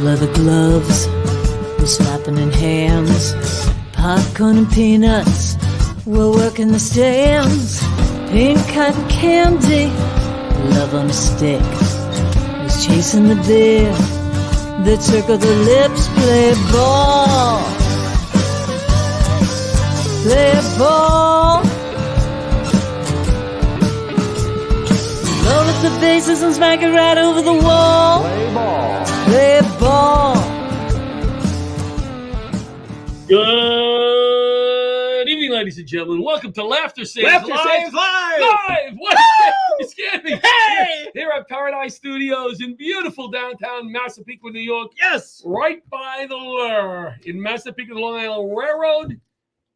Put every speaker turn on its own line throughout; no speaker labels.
leather gloves, we're slapping in hams. Popcorn and peanuts, we're working the stands. Pink cotton candy, love on a stick. He's chasing the beer that circle the lips. Play ball, play ball. Roll up the bases and smack it right over the wall.
Play ball.
Play ball.
Good evening, ladies and gentlemen. Welcome to Laughter Saves
Laughter
Live.
Saves Live.
Live! What? You scared me.
Hey!
Here at Paradise Studios in beautiful downtown Massapequa, New York.
Yes.
Right by the Lure in Massapequa, the Long Island Railroad.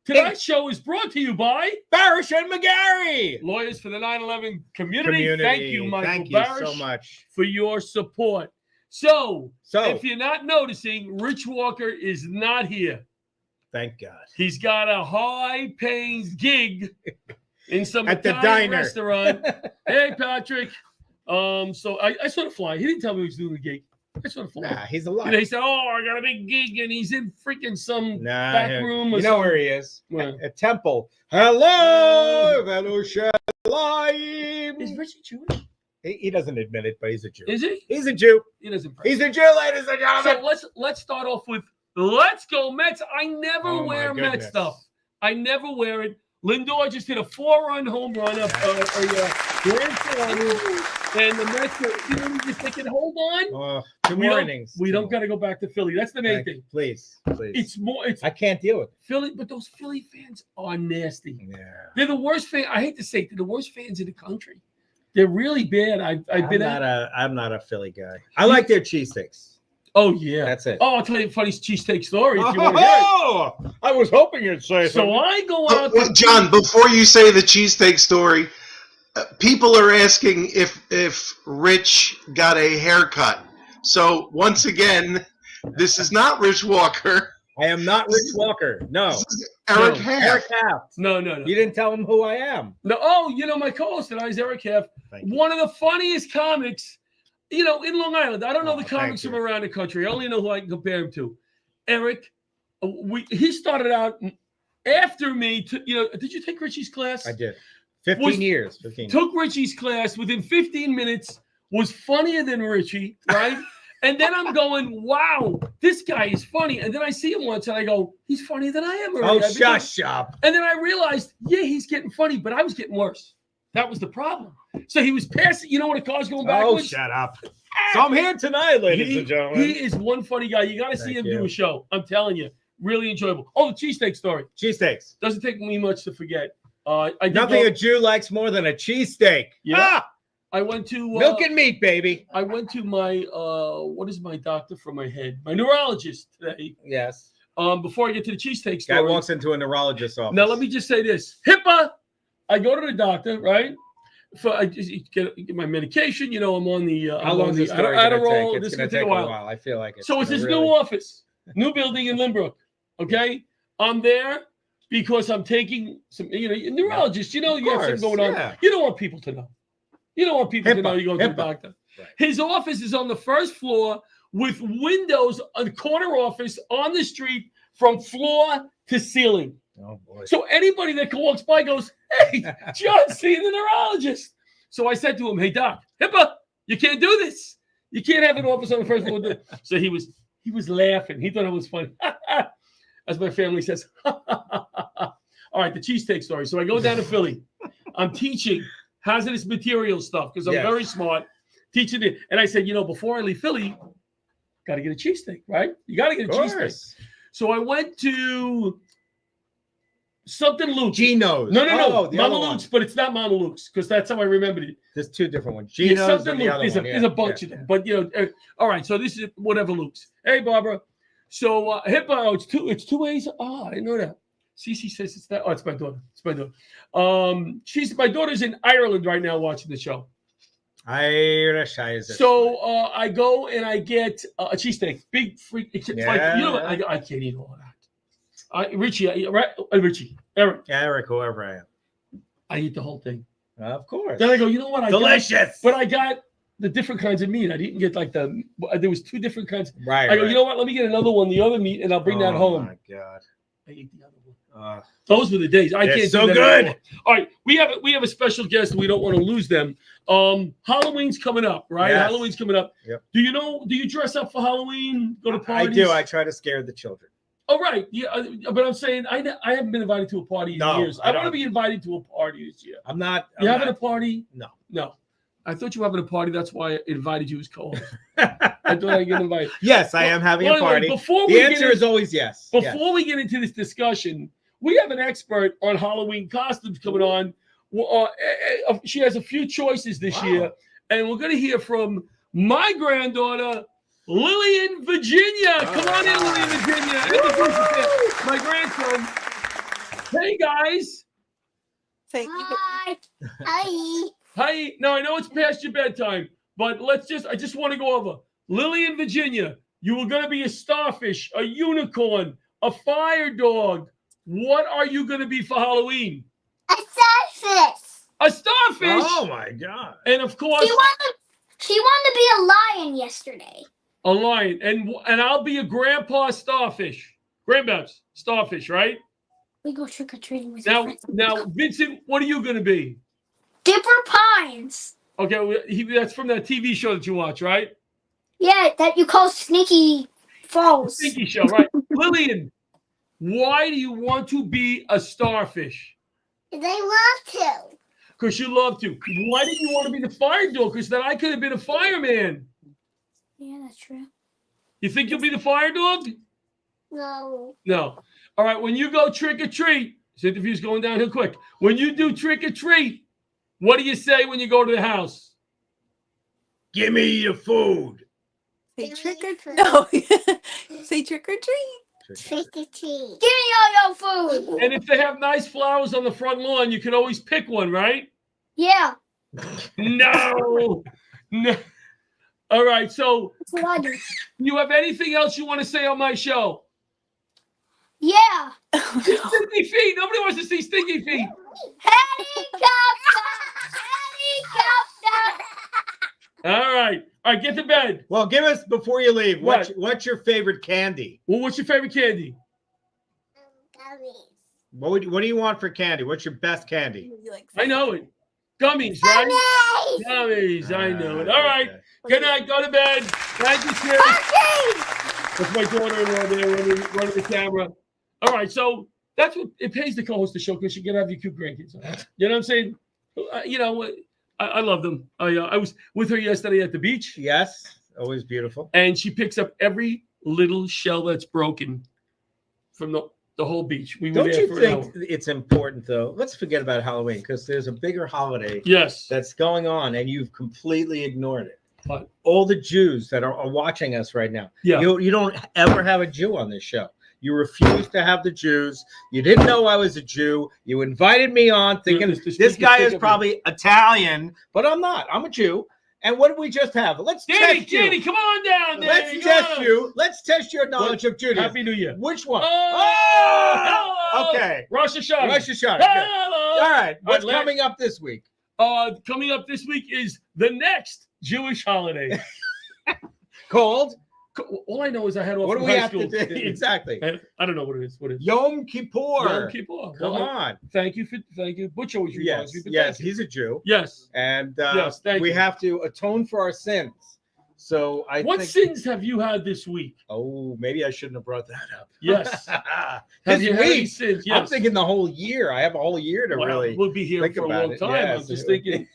Tonight's show is brought to you by
Barasch and McGarry.
Lawyers for the 9/11 community. Thank you, Michael
Thank you
Barasch,
so much
for your support. So,
So,
if you're not noticing, Rich Walker is not here.
thank God.
He's got a high-paying gig in some
At the
Italian
diner.
restaurant. Hey, Patrick. So I saw the fly. He didn't tell me he was doing the gig. I saw the fly.
Nah, he's
You
alive.
know, he said, "Oh, I got a big gig," and he's in freaking some
Nah,
back room. Or
you know where he is?
Where?
At Temple. Hello, Velushalayim.
Is Richie Jewish?
He doesn't admit it, but he's a Jew.
Is he?
He's a Jew.
He doesn't.
He's a Jew, ladies and gentlemen.
So let's start off with "Let's Go Mets." I never
Oh, my
wear Mets
goodness.
stuff. I never wear it. Lindor just hit a 4-run home run, a grand slam, and the Mets are, if they can hold on,
Oh, two more innings.
we don't got to go back to Philly. That's the main thing.
Please.
It's
I can't deal with it.
Philly, but those Philly fans are nasty.
Yeah.
They're the worst fan. I hate to say it, they're the worst fans in the country. They're really bad. I'm
not a Philly guy. I like their cheesesteaks.
Oh yeah,
That's it.
Oh, I'll tell you a funny cheesesteak story if you want to hear it.
Oh, I was hoping you'd say
So
something.
I go out.
Well, John, before you say the cheesesteak story, people are asking if Rich got a haircut. So once again, this is not Rich Walker.
I am not Rich Walker. No.
This is Eric
No.
Half.
Eric Half.
No.
You didn't tell him who I am.
No. Oh, my co-host tonight is Eric Half.
Thank you.
One of the funniest comics, in Long Island. I don't know the
thank
comics
you.
from around the country. I only know who I can compare him to. Eric, he started out after me. Did you take Richie's class?
I did. 15 years. 15 years.
Took Richie's class within 15 minutes, was funnier than Richie, right? And then I'm going, wow, this guy is funny. And then I see him once and I go, he's funnier than I am already.
Oh, shush up.
And then I realized, yeah, he's getting funny, but I was getting worse. That was the problem. So he was passing, when a car's going
Oh,
backwards.
shut up. So I'm here tonight, ladies and gentlemen.
He is one funny guy. You got to see
Thank
him do
you.
a show. I'm telling you, really enjoyable. Oh, the cheesesteak story.
Cheesesteaks.
Doesn't take me much to forget. I did
Nothing
go-
a Jew likes more than a cheesesteak.
Yeah.
Ah,
I went to
milk and meat, baby.
I went to my what is my doctor for my head? My neurologist today.
Yes.
Before I get to the cheesesteak
Guy
story.
walks into a neurologist's office.
Now let me just say this: HIPAA. I go to the doctor, right? I just get my medication. I'm on the
How long is this story going to
Adderall.
take?
This
It's
is
going
gonna
to
take a while.
I feel like it.
So it's this new office, new building in Lynbrook. Okay, I'm there because I'm taking some. Neurologist. You have something going on.
Yeah.
You don't want people to know. You don't want people to know you go to the
HIPAA.
doctor.
Right.
His office is on the first floor with windows, a corner office on the street from floor to ceiling.
Oh, boy.
So anybody that walks by goes, "Hey, John's seeing the neurologist." So I said to him, "Hey, Doc, HIPAA, you can't do this. You can't have an office on the first floor." So he was laughing. He thought it was funny. As my family says. All right, the cheesesteak story. So I go down to Philly. I'm teaching hazardous material stuff because I'm very smart. Teaching it. And I said, before I leave Philly, got to get a cheesesteak, right? You got to get a cheesesteak. So I went to something Luke's.
Geno's.
No.
The
Mama
other one.
Luke's, but it's not Mama Luke's because that's how I remembered it.
There's two different ones.
Yeah,
Geno's
something
and the
Luke.
other one.
There's a bunch of them. But, all right. So this is whatever Luke's. Hey, Barbara. So HIPAA, it's two ways. Oh, I didn't know that. Cece says it's that. Oh, it's my daughter. My daughter's in Ireland right now watching the show.
Irish is
So I go and I get a cheesesteak. Big freak. It's like, I can't eat all that. Richie, Eric,
whoever I am.
I eat the whole thing.
Of course.
Then I go, you know what?
Delicious.
But I got the different kinds of meat. I didn't get like there was 2 different kinds.
Right.
I go, you know what? Let me get another one, the other meat, and I'll bring that home.
Oh my god.
I ate the other one. Those were the days. I
They're
can't
so
do that
good.
anymore. All right, we have a special guest, and we don't want to lose them. Halloween's coming up, right?
Yes.
Halloween's coming up.
Yep.
Do you dress up for Halloween? Go to parties?
I do. I try to scare the children.
Oh, right. Yeah, but I'm saying I haven't been invited to a party in years. I want to be invited to a party this year.
I'm not.
You having a party?
No.
I thought you were having a party. That's why I invited you as co-host. I thought I'd get invited.
Yes, I am having a party. The answer is always yes.
Before we get into this discussion, we have an expert on Halloween costumes coming on. She has a few choices this year, and we're going to hear from my granddaughter, Lillian Virginia. Come on in, Lillian Virginia. My grandson. Hey, guys.
Thank you.
Hi. Hi.
Hi. Now, I know it's past your bedtime, but I just want to go over. Lillian Virginia, you were going to be a starfish, a unicorn, a fire dog. What are you going to be for Halloween?
A starfish.
A starfish.
Oh my god!
And of course,
She wanted to be a lion yesterday.
a lion, and I'll be a grandpa starfish, grandpa's starfish, right?
We go trick or treating with your friends.
Now, Vincent, what are you going to be?
Dipper Pines.
Okay, that's from that TV show that you watch, right?
Yeah, that you call Sneaky Falls.
Stinky show, right? Lillian, why do you want to be a starfish?
They love to.
Because you love to. Why didn't you want to be the fire dog? Because then I could have been a fireman.
Yeah, that's true.
You think you'll be the fire dog?
No.
No. All right, when you go trick or treat, this interview's going downhill quick. When you do trick or treat, what do you say when you go to the house?
Give me your food.
Say
Give
trick
me
or
food.
no. Say trick or treat.
Trick or treat. Give me all your food.
And if they have nice flowers on the front lawn, you can always pick one, right?
Yeah.
No. No. All right, so
That's what I do.
you have anything else you want to say on my show?
Yeah.
Stinky feet. Nobody wants to see stinky feet.
Helicopter. Helicopter.
All right, get to bed.
Well, give us before you leave.
What?
What's your favorite candy?
Well, what's your favorite candy?
What do you want for candy? What's your best candy?
You like
I know it. Gummies, right? Gummies. I know it. All right.
Okay.
Good night. Go to bed. Thank you, Tim. That's my daughter-in-law there running the camera. All right, so that's what it pays to co-host the show because you get to have your cute grandkids. You know what I'm saying? I love them. I was with her yesterday at the beach,
Yes, always beautiful.
and she picks up every little shell that's broken from the whole beach. We were
Don't
there
you
for an
think
hour.
it's important though? Let's forget about Halloween because there's a bigger holiday
Yes.
that's going on, and you've completely ignored it.
What?
All the Jews that are watching us right now.
Yeah.
You don't ever have a Jew on this show. You refuse to have the Jews. You didn't know I was a Jew. You invited me on thinking this guy is probably Italian, but I'm not. I'm a Jew. And what did we just have? Let's
Danny,
test you.
come on down there.
Let's test you. Let's test your knowledge of Judaism.
Happy New Year.
Which one?
Oh, hello.
Okay.
Rosh Hashanah.
Rosh Hashanah. Good.
Hello.
All right. What's
Larry.
coming up this week?
Coming up this week is the next Jewish holiday.
Called?
All I know is I had off
What do
from
we
high
have
school.
to do? Exactly.
I don't know what it is. What is it?
Yom Kippur.
Yom Kippur.
Come
Well,
on.
Thank you. Butch always reminds
Yes.
me. But
Yes.
thank you.
He's a Jew.
Yes.
And
Yes, thank
we
you.
have to atone for our sins. So I
What
think.
sins have you had this week?
Oh, maybe I shouldn't have brought that up.
Yes.
This
Have you had any
week.
sins?
I'm
Yes.
thinking the whole year. I have a whole year to
Well,
really.
we'll be here
think
for a
about
long
it.
time.
Yes.
I'm just thinking.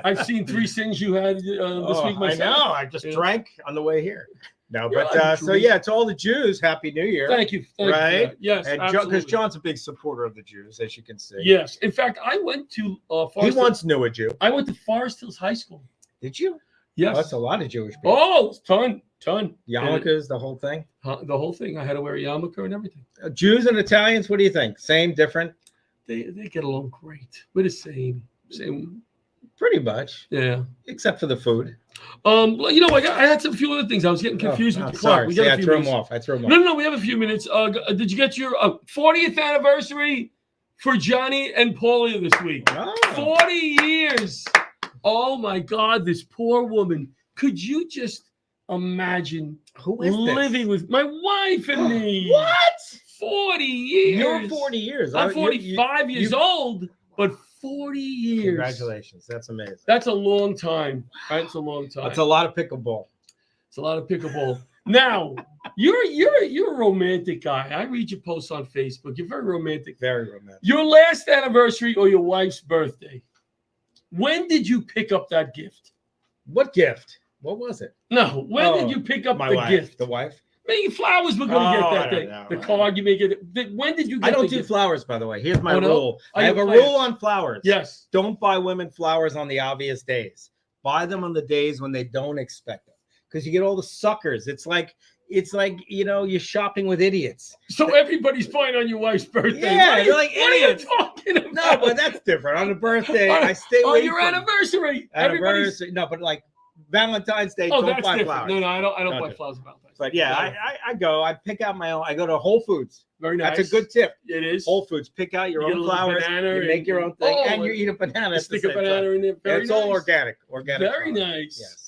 I've seen 3 sins you had this week
I
myself.
know. I just
Yeah.
drank on the way here. No,
Yeah,
but
I
so
drink.
yeah, to all the Jews, Happy New Year.
Thank you. Thank you for
Right?
that. Yes,
And because
absolutely.
John's a big supporter of the Jews, as you can see.
Yes. In fact, I went to
He
Forest
once knew a Jew.
I went to Forest Hills High School.
Did you?
Yes.
Oh, that's a lot of Jewish people.
Oh, ton.
Yarmulkes, the whole thing.
The whole thing. I had to wear a yarmulke and everything.
Jews and Italians, what do you think? Same, different?
They get along great. We're the same.
Pretty much,
Yeah.
except for the food.
Well, I had some few other things. I was getting confused with the clock.
Sorry,
We
see,
got a
I
few
threw him
minutes.
off. I threw him off.
No, we have a few minutes. Did you get your 40th anniversary for Johnny and Paulie this week?
Oh,
40 years. Oh my God, this poor woman. Could you just imagine
Who is
living with my wife and me?
What?
40 years.
You're 40 years.
I'm 45 years old, but 40 years.
Congratulations. That's amazing.
That's a long time. That's a long time.
That's a lot of pickleball.
It's a lot of pickleball. Now, you're a romantic guy. I read your posts on Facebook. You're very romantic.
Very romantic.
Your last anniversary or your wife's birthday. When did you pick up that gift?
What gift? What was it?
No, when did you pick up
my
the
wife,
gift?
The wife?
Maybe flowers we're going to get
I
that
don't
day.
know.
The card you may get. When did you get
I don't
the
do
gift?
flowers, by the way. Here's my
Oh, no?
rule.
Are
I have
you
a
plants?
rule on flowers.
Yes.
Don't buy women flowers on the obvious days. Buy them on the days when they don't expect them. Because you get all the suckers. It's like, you're shopping with idiots.
So everybody's buying on your wife's birthday.
Yeah,
what
you're like
what
idiots.
are you talking about?
No, but that's different. On a birthday, I stay away
on your
from
anniversary. Everybody's.
anniversary. No, but like Valentine's Day,
Oh,
don't
that's
buy
different.
flowers.
No, I don't
Don't
buy
do it.
flowers on Valentine's.
But yeah, I pick out my own. I go to Whole Foods.
Very nice.
That's a good tip.
It is.
Whole Foods, pick out your
You get a
own
little
flowers.
banana
You make
and-
your own thing,
Oh,
and you eat a banana.
You
at the
stick a
same
banana
time.
in there. Very
It's
nice.
all organic.
Very
flowers.
nice.
Yes.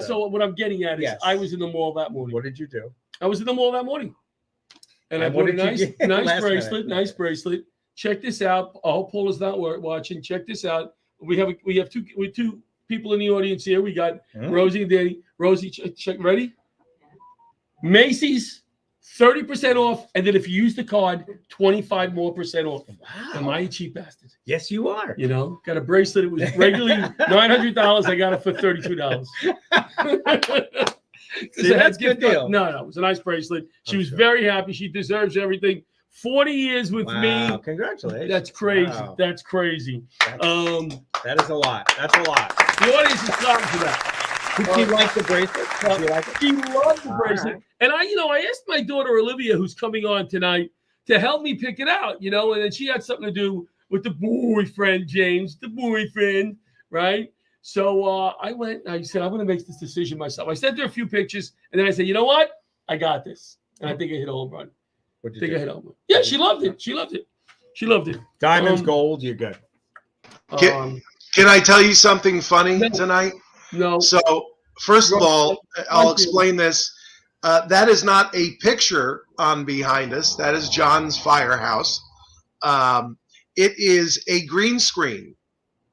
So what I'm getting at is,
Yes.
I was in the mall that morning.
What did you do?
I was in the mall that morning, and I
And what
bought a
did you
nice,
get
nice
last
bracelet.
minute?
Nice bracelet. Check this out. I hope Paul is not watching. Check this out. We have two people in the audience here. We got Rosie and Danny. Rosie, check. Ready? Macy's, 30% off, and then if you use the card, 25% more off. Am I a cheap bastard?
Yes, you are.
You know, got a bracelet. It was regularly $900. I got it for $32.
See, that's a good deal.
No, it was a nice bracelet. She
I'm
was
sure.
very happy. She deserves everything. 40 years with
Wow,
me.
congratulations.
That's crazy.
Wow.
That's crazy.
That is a lot. That's a lot.
The audience is clapping for that.
Did you like the bracelet? Did you like it?
She loved the
All
bracelet.
right.
And I asked my daughter Olivia, who's coming on tonight, to help me pick it out, and then she had something to do with the boyfriend, James, the boyfriend, right? So I went, I said, I'm going to make this decision myself. I sent her a few pictures, and then I said, you know what? I got this. And I think I hit a home run.
What'd you
I think I
do?
hit a home run. Yeah, she loved it. She loved it. She loved it.
Diamonds, gold, you're good.
Um,
Can I tell you something funny tonight?
no.
So, first of all, I'll explain this. That is not a picture on behind us. That is John's firehouse. It is a green screen.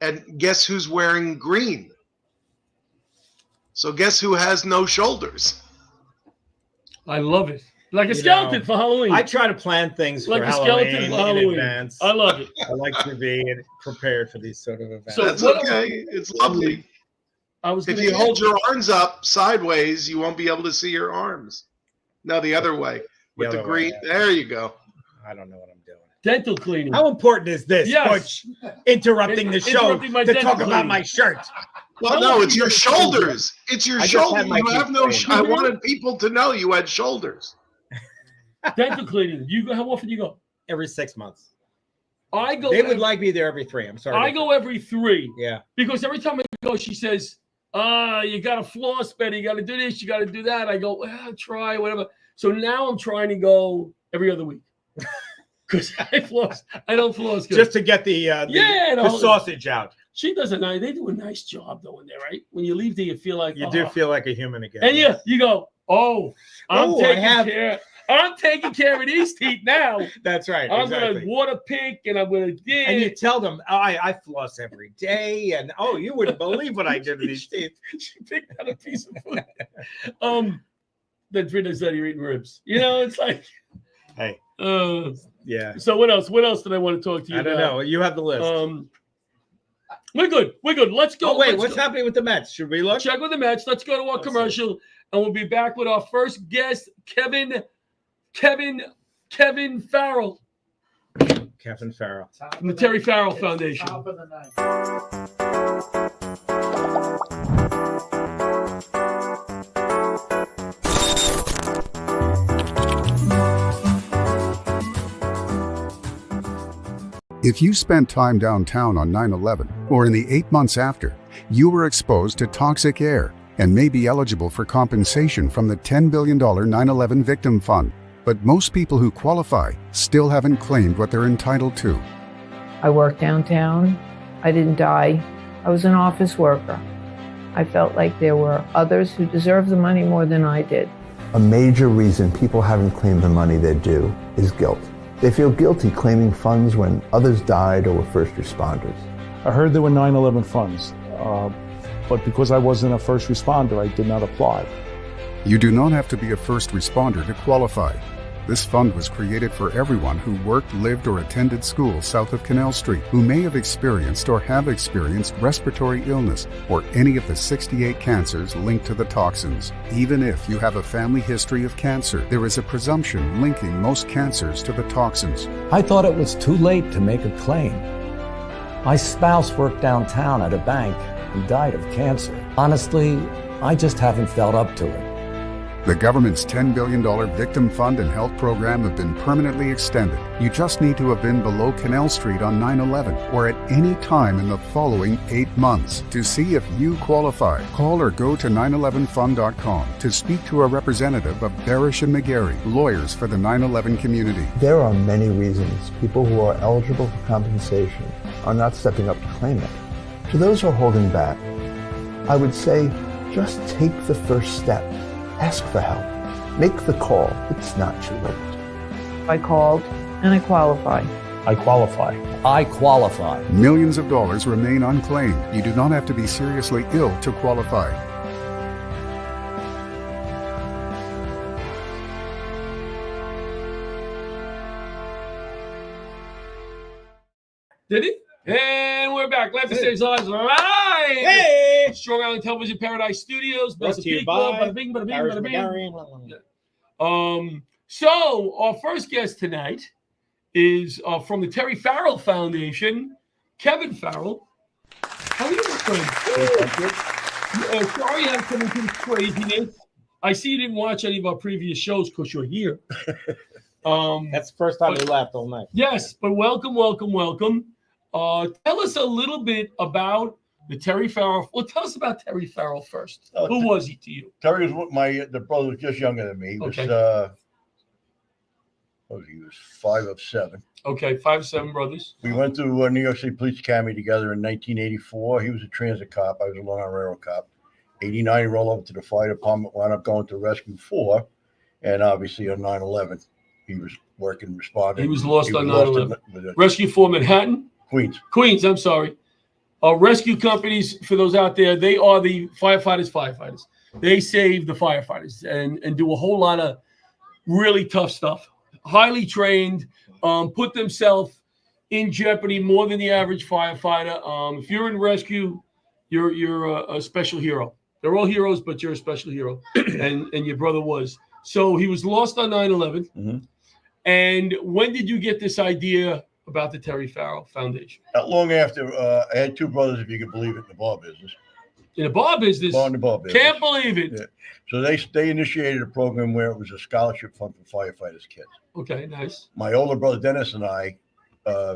And guess who's wearing green? So guess who has no shoulders?
I love it. Like a skeleton for Halloween.
I try to plan things
Like
for
a skeleton
Halloween
for
in
Halloween.
advance.
I love it.
I like to be prepared for these sort of events.
So
That's
what-
okay. It's lovely.
I was
If
gonna
you hold your arms up sideways, you won't be able to see your arms. No, the other way. With
The
the
other way,
green.
yeah.
There you go.
I don't know what I'm doing.
dental cleaning.
How important is this,
Yes.
Butch? Interrupting the show
Interrupting my
to
dental
talk about
cleaning.
my shirt.
Well,
How
no,
long
it's
do
your
you-
shoulders. It's your
I just
shoulder.
had my
You have
teeth
no.
cleaned.
I wanted people to know you had shoulders.
Dental cleaning. You go. How often you go?
Every 6 months.
I go.
They would like me there every 3. I'm sorry.
I go every 3
Yeah.
because every time I go, she says, you got to floss better. You got to do this. You got to do that. I go, well, try whatever. So now I'm trying to go every other week because I floss. I don't floss good.
Just to get the sausage out.
She does they do a nice job though in there, right? When you leave there, you feel like
You do feel like a human again.
and you go, I'm taking care of these teeth now.
That's right.
I'm
exactly.
gonna water pink and I'm gonna dig.
And you tell them, I floss every day, and you wouldn't believe what I do to these teeth.
She picked out a piece of food. Then Trina said you're eating ribs. It's like,
Hey, yeah.
So what else? What else did I want to talk to you
I don't
about?
know. You have the list.
We're good. Let's go.
Oh wait,
Let's
what's
go.
happening with the Mets? Should we look?
Check with the Mets. Let's go to our commercial, and we'll be back with our first guest, Kevin Farrell
Kevin Farrell.
from the Terry Farrell Foundation.
Top of the night.
If you spent time downtown on 9/11 or in the 8 months after, you were exposed to toxic air and may be eligible for compensation from the $10 billion 9/11 Victim Fund. But most people who qualify still haven't claimed what they're entitled to.
I work downtown. I didn't die. I was an office worker. I felt like there were others who deserved the money more than I did.
A major reason people haven't claimed the money they're due is guilt. They feel guilty claiming funds when others died or were first responders.
I heard there were 9/11 funds, but because I wasn't a first responder, I did not apply.
You do not have to be a first responder to qualify. This fund was created for everyone who worked, lived, or attended school south of Canal Street, who may have experienced or have experienced respiratory illness or any of the 68 cancers linked to the toxins. Even if you have a family history of cancer, there is a presumption linking most cancers to the toxins.
I thought it was too late to make a claim. My spouse worked downtown at a bank and died of cancer. Honestly, I just haven't felt up to it.
The government's $10 billion Victim Fund and Health Program have been permanently extended. You just need to have been below Canal Street on 9/11 or at any time in the following 8 months. To see if you qualify, call or go to 911fund.com to speak to a representative of Barasch and McGarry, lawyers for the 9/11 community.
There are many reasons people who are eligible for compensation are not stepping up to claim it. To those who are holding back, I would say just take the first step. Ask for help. Make the call. It's not too late.
I called and I qualified.
I qualify.
I qualify.
Millions of dollars remain unclaimed. You do not have to be seriously ill to qualify.
Did he? And we're back. Life Saves Lives live.
Hey!
Strong Island Television Paradise Studios.
Brought to you by
Bada bing, bada bing,
Barasch,
bada bing.
McGarry.
So our first guest tonight is from the Terry Farrell Foundation, Kevin Farrell. How are you, my friend? Sorry I'm coming to this craziness. I see you didn't watch any of our previous shows because you're here.
That's the first time we laughed all night.
Yes, but welcome. Tell us a little bit about the Terry Farrell. Well, tell us about Terry Farrell first. Who was he to you?
Terry was the brother was just younger than me. He was,
Okay.
he was 5 of 7.
Okay, 5, 7 brothers.
We went to New York City Police Academy together in 1984. He was a transit cop. I was a Long Island Railroad cop. 89, he rolled over to the fire department, wound up going to Rescue 4. And obviously on 9/11, he was working, responding.
He was lost on
lost
9/11.
with the
Rescue 4 Manhattan?
Queens,
I'm sorry. Rescue companies, for those out there, they are the firefighters. They save the firefighters and do a whole lot of really tough stuff. Highly trained, put themselves in jeopardy more than the average firefighter. If you're in rescue, you're a special hero. They're all heroes, but you're a special hero, and your brother was. So he was lost on 9/11.
Mm-hmm.
And when did you get this idea about the Terry Farrell Foundation?
Not long after, I had 2 brothers, if you can believe it, in the bar business.
In the bar business?
In the bar business.
Can't believe it.
Yeah. So they initiated a program where it was a scholarship fund for firefighters' kids.
Okay, nice.
My older brother Dennis and I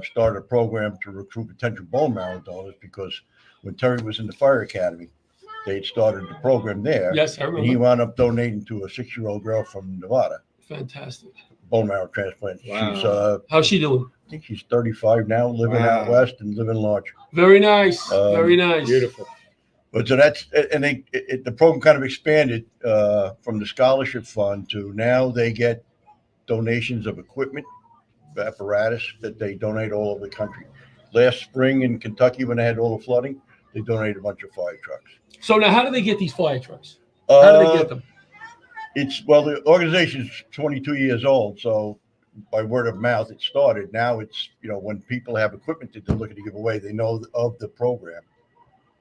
started a program to recruit potential bone marrow donors because when Terry was in the fire academy, they had started the program there.
Yes, I remember.
And he wound up donating to a 6-year-old girl from Nevada.
Fantastic.
Bone marrow transplant.
Wow.
She's
how's she doing?
I think she's 35 now, living out west and living large.
Very nice. Very nice.
Beautiful.
But so that's and the program kind of expanded from the scholarship fund to now they get donations of equipment, apparatus that they donate all over the country. Last spring in Kentucky, when they had all the flooding, they donated a bunch of fire trucks.
So now, how do they get these fire trucks? How do they get them?
The organization's 22 years old, so by word of mouth, it started. Now it's, when people have equipment that they're looking to give away, they know of the program,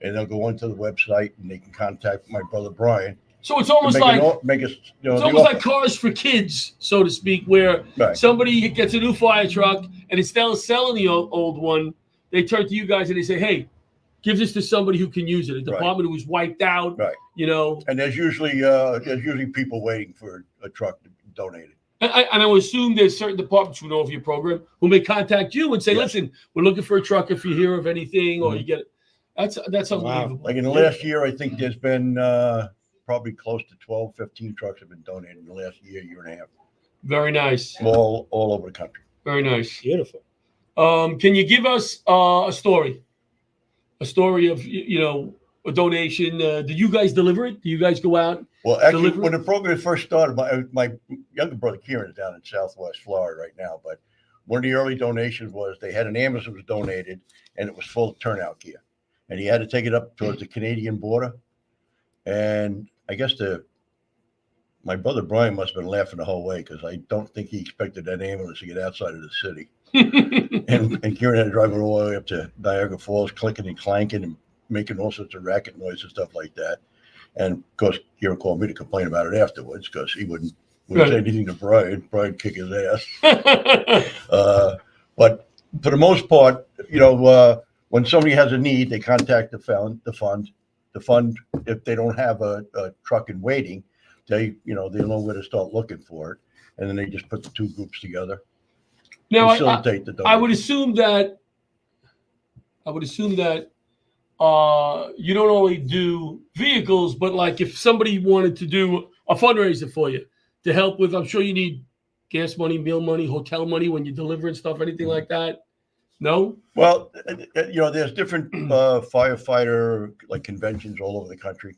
and they'll go onto the website and they can contact my brother Brian.
So it's almost like
it's
almost like Cars for Kids, so to speak, where somebody gets a new fire truck and instead of selling the old one, they turn to you guys and they say, "Hey, give this to somebody who can use it." A department who was wiped out,
And there's usually people waiting for a truck to donate it.
And I would assume there's certain departments who know of your program who may contact you and say, "Listen, we're looking for a truck. If you hear of anything, or you get it." That's unbelievable.
Like in the last year, I think there's been probably close to 12, 15 trucks have been donated in the last year and a half.
Very nice.
All over the country.
Very nice.
Beautiful.
Can you give us a story a story of a donation. Did you guys deliver it? Do you guys go out?
Well, actually,
deliver
when the program first started, my younger brother Kieran is down in Southwest Florida right now. But one of the early donations was they had an ambulance that was donated, and it was full of turnout gear, and he had to take it up towards the Canadian border. And I guess my brother Brian must have been laughing the whole way because I don't think he expected that ambulance to get outside of the city. and Kieran had to drive it all the way up to Niagara Falls, clicking and clanking and making all sorts of racket noise and stuff like that. And of course, Kieran called me to complain about it afterwards because he wouldn't say anything to Brian. Brian kick his ass. But for the most part, when somebody has a need, they contact the fund. The fund, if they don't have a truck in waiting, they know where to start looking for it, and then they just put the two groups together.
Now,
facilitate the donation.
I would assume that you don't only do vehicles, but like if somebody wanted to do a fundraiser for you to help with, I'm sure you need gas money, meal money, hotel money when you deliver and stuff, anything like that. No?
Well, there's different firefighter like conventions all over the country.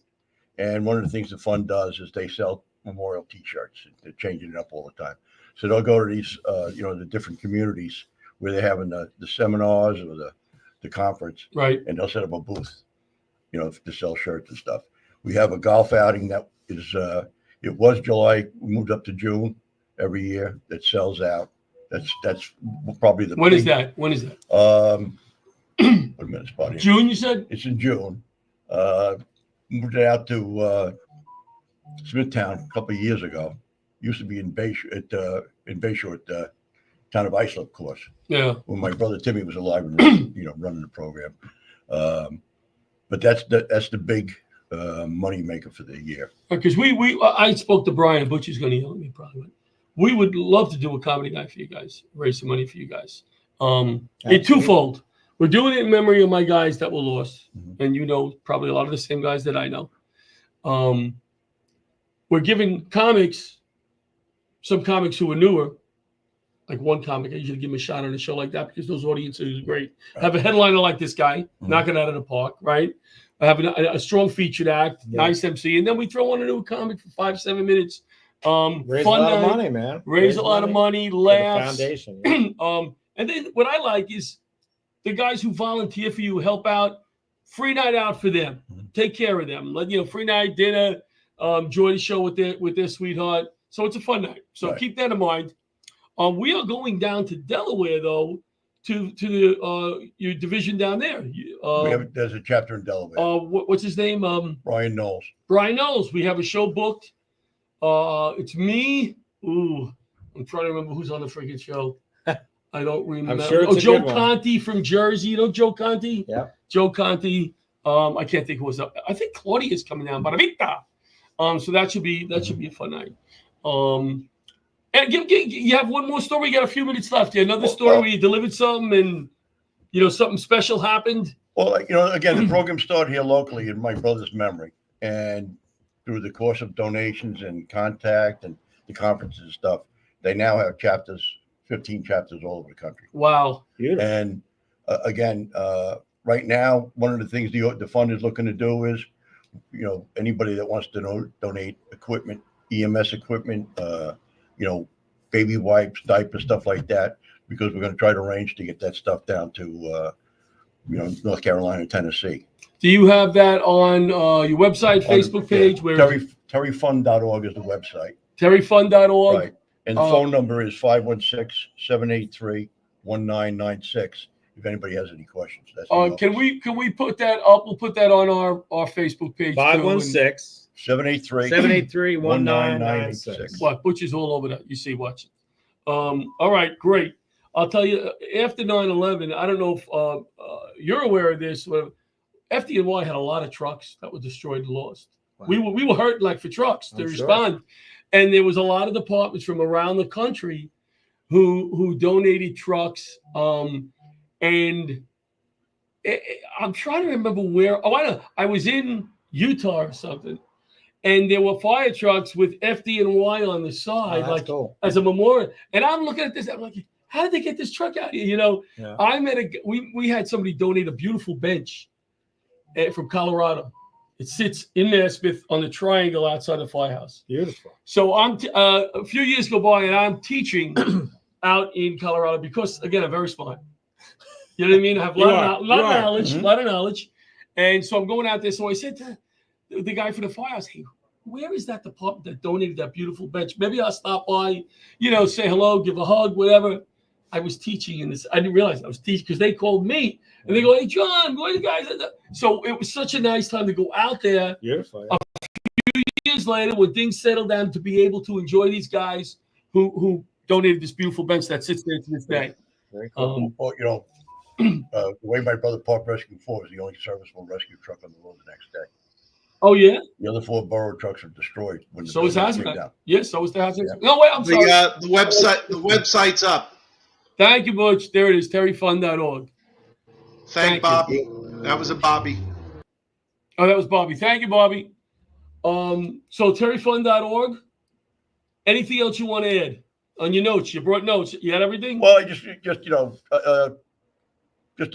And one of the things the fund does is they sell memorial T-shirts. They're changing it up all the time. So they'll go to these, the different communities where they're having the seminars or the conference.
Right.
And they'll set up a booth, to sell shirts and stuff. We have a golf outing that is, it was July. We moved up to June every year. That sells out. That's probably the.
When is that? Wait
a minute, Spotty.
June, you said?
It's in June. Moved it out to Smithtown a couple of years ago. Used to be in Bayshore at the Town of Islip course.
Yeah.
When my brother Timmy was alive and running the program. But that's the big money maker for the year.
Because I spoke to Brian. Butch is going to yell at me probably. But we would love to do a comedy night for you guys, raise some money for you guys. It's twofold. We're doing it in memory of my guys that were lost, and probably a lot of the same guys that I know. We're giving some comics who are newer, like one comic. I usually give him a shot on a show like that because those audiences are great. Have a headliner like this guy, knock it out of the park, right? Have a strong featured act, nice MC, and then we throw on a new comic for 5-7 minutes.
Raise
fun
a lot of
night,
money, man.
Raise a lot of money, laughs.
Foundation. Yeah.
And then what I like is the guys who volunteer for you, help out. Free night out for them. Take care of them. Free night, dinner, enjoy the show with their sweetheart. So it's a fun night. So keep that in mind. We are going down to Delaware though, to your division down there.
There's a chapter in Delaware.
What's his name?
Brian Knowles.
Brian Knowles. We have a show booked. It's me. Ooh, I'm trying to remember who's on the freaking show. I don't remember.
I'm sure it's
Joe Conti from Jersey. Joe Conti?
Yeah.
Joe Conti. I can't think who was up. I think Claudia's coming down. Baravita. So that should be a fun night. And you have one more story. You got a few minutes left. You have another story where you delivered something and something special happened.
Well, again, the program started here locally in my brother's memory, and through the course of donations and contact and the conferences and stuff, they now have 15 chapters all over the country.
Wow.
Beautiful.
And again, right now, one of the things the fund is looking to do is, anybody that wants to donate equipment, EMS equipment, baby wipes, diapers, stuff like that, because we're going to try to arrange to get that stuff down to, North Carolina, Tennessee.
Do you have that on your website, Facebook page? Where
terryfund.org is the website.
Terryfund.org.
Right. And the phone number is 516-783-1996. If anybody has any questions. That's
can we put that up? We'll put that on our Facebook page.
516-783-1996.
What? Butch is all over that. You see, watch it. All right, great. I'll tell you, after 9/11, I don't know if you're aware of this. FDNY had a lot of trucks that were destroyed and lost. Wow. We were hurt like for trucks to respond. Sure. And there was a lot of departments from around the country who donated trucks. And I'm trying to remember where. Oh, I know. I was in Utah or something, and there were fire trucks with FDNY on the side, cool. As a memorial. And I'm looking at this. I'm like, how did they get this truck out here? I met we had somebody donate a beautiful bench from Colorado. It sits in Nesmith on the triangle outside the firehouse.
Beautiful.
So I'm a few years go by, and I'm teaching out in Colorado because, again, I'm very smart. You know what I mean? I have a lot of knowledge, a lot of knowledge. And so I'm going out there. So I said to the guy for the firehouse, hey, where is that department that donated that beautiful bench? Maybe I'll stop by, say hello, give a hug, whatever. I was teaching in this. I didn't realize I was teaching because they called me. And they go, hey, John, what are you guys? So it was such a nice time to go out there.
Beautiful.
A few years later, when things settled down, to be able to enjoy these guys who donated this beautiful bench that sits there to this day.
Very cool.
Well, the way my brother parked Rescue 4 was the only serviceable rescue truck on the road the next day.
Oh, yeah?
The other 4 borough trucks are destroyed. When the
So is
building came
Hazard.
down.
Yes, so is the Hazard.
Yeah.
No, wait, I'm sorry.
The website's up.
Thank you, Butch. There it is, terryfund.org.
Thank Bobby. That was a Bobby.
Oh, that was Bobby. Thank you, Bobby. So terryfund.org. Anything else you want to add on your notes? You brought notes. You had everything?
Well, just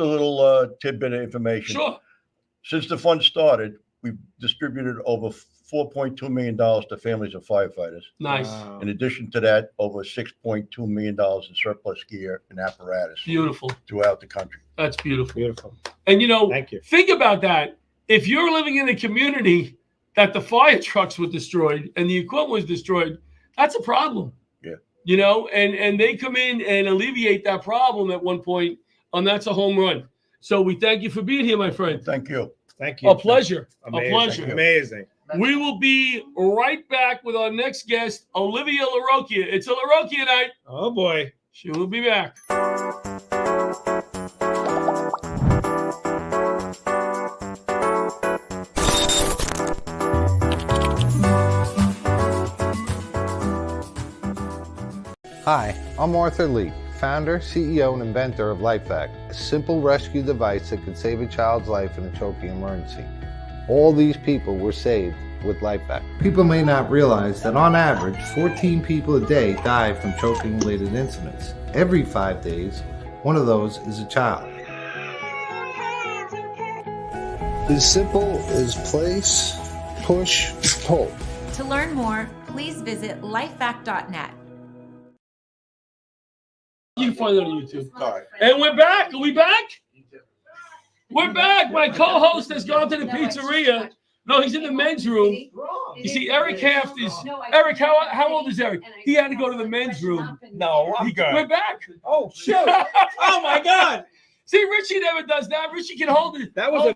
a little tidbit of information.
Sure.
Since the fund started, we've distributed over $4.2 million to families of firefighters.
Nice.
Wow.
In addition to that, over $6.2 million in surplus gear and apparatus.
Beautiful.
Throughout the country.
That's beautiful.
Beautiful.
And
Thank you.
Think about that. If you're living in a community that the fire trucks were destroyed and the equipment was destroyed, that's a problem.
Yeah.
And they come in and alleviate that problem at one point, and that's a home run. So we thank you for being here, my friend.
Thank you.
Thank you.
A pleasure.
Amazing.
A pleasure.
Amazing.
We will be right back with our next guest, Olivia LaRocchia. It's a LaRocchia night.
Oh, boy.
She will be back.
Hi, I'm Arthur Lee, founder, CEO, and inventor of LifeVac, a simple rescue device that can save a child's life in a choking emergency. All these people were saved with LifeVac. People may not realize that on average, 14 people a day die from choking-related incidents. Every 5 days, one of those is a child. It's simple as place, push, pull.
To learn more, please visit lifevac.net.
You can find it on YouTube.
All right.
And we're back. Are we back? We're back. My co-host has gone to the pizzeria. No, he's in the men's room. You see, Eric Haft is. Eric, how old is Eric? He had to go to the men's room.
No, I'm good.
We're back.
Oh, shoot. Oh, my God.
See, Richie never does that. Richie can hold it.
That was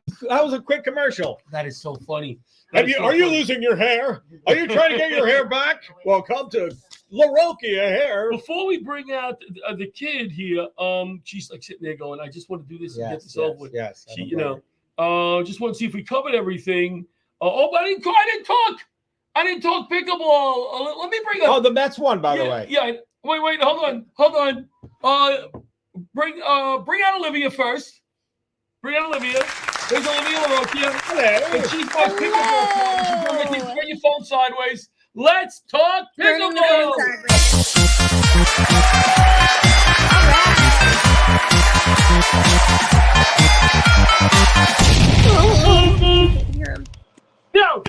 a quick commercial.
That is so funny.
Are you losing your hair? Are you trying to get your hair back? Well, come to LaRocchia Hair.
Before we bring out the kid here, she's like sitting there going, I just want to do this and get this over with.
Yes.
She, just want to see if we covered everything. But I didn't talk. I didn't talk pickleball. Let me bring up.
Oh, the Mets won, by the way.
Yeah. Wait. Hold on. Bring out Olivia first. Bring out Olivia. There's Olivia LaRocchia.
Hello.
And she's my pickleball coach. Bring your phone sideways. Let's talk pickleball. No.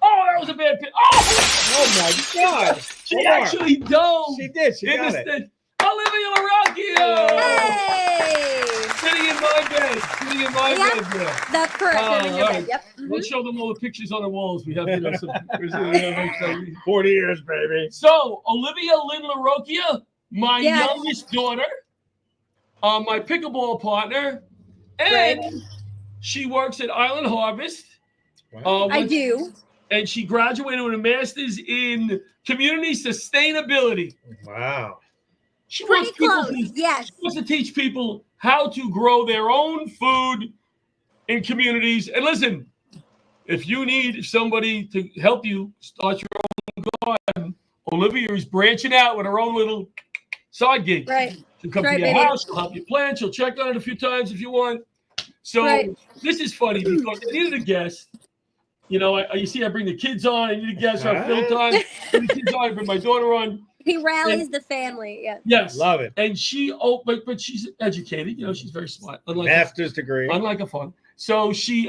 Oh, that was a bad pitch.
Oh my God.
She actually dove.
She did. She got it.
Olivia LaRocchia.
Hey!
Sitting in my bed. Yeah.
That's correct. I'm in your bed. Yep.
Let's show them all the pictures on the walls. We have
40 years, baby.
So, Olivia Lynn LaRocchia, my youngest daughter, my pickleball partner, and she works at Island Harvest.
Wow. I do.
And she graduated with a master's in community sustainability.
Wow.
She wants to teach people how to grow their own food in communities. And listen, if you need somebody to help you start your own garden, Olivia is branching out with her own little side gig.
Right.
She'll come to your house, she'll help you plant, she'll check on it a few times if you want. So this is funny because I needed a guest. You see, I bring the kids on. I need a guest on fill time. Bring the kids on. I bring my daughter on.
He rallies the family. Yeah.
Yes,
love it.
And she, but she's educated. She's very smart.
Master's degree.
Unlike a fun. So she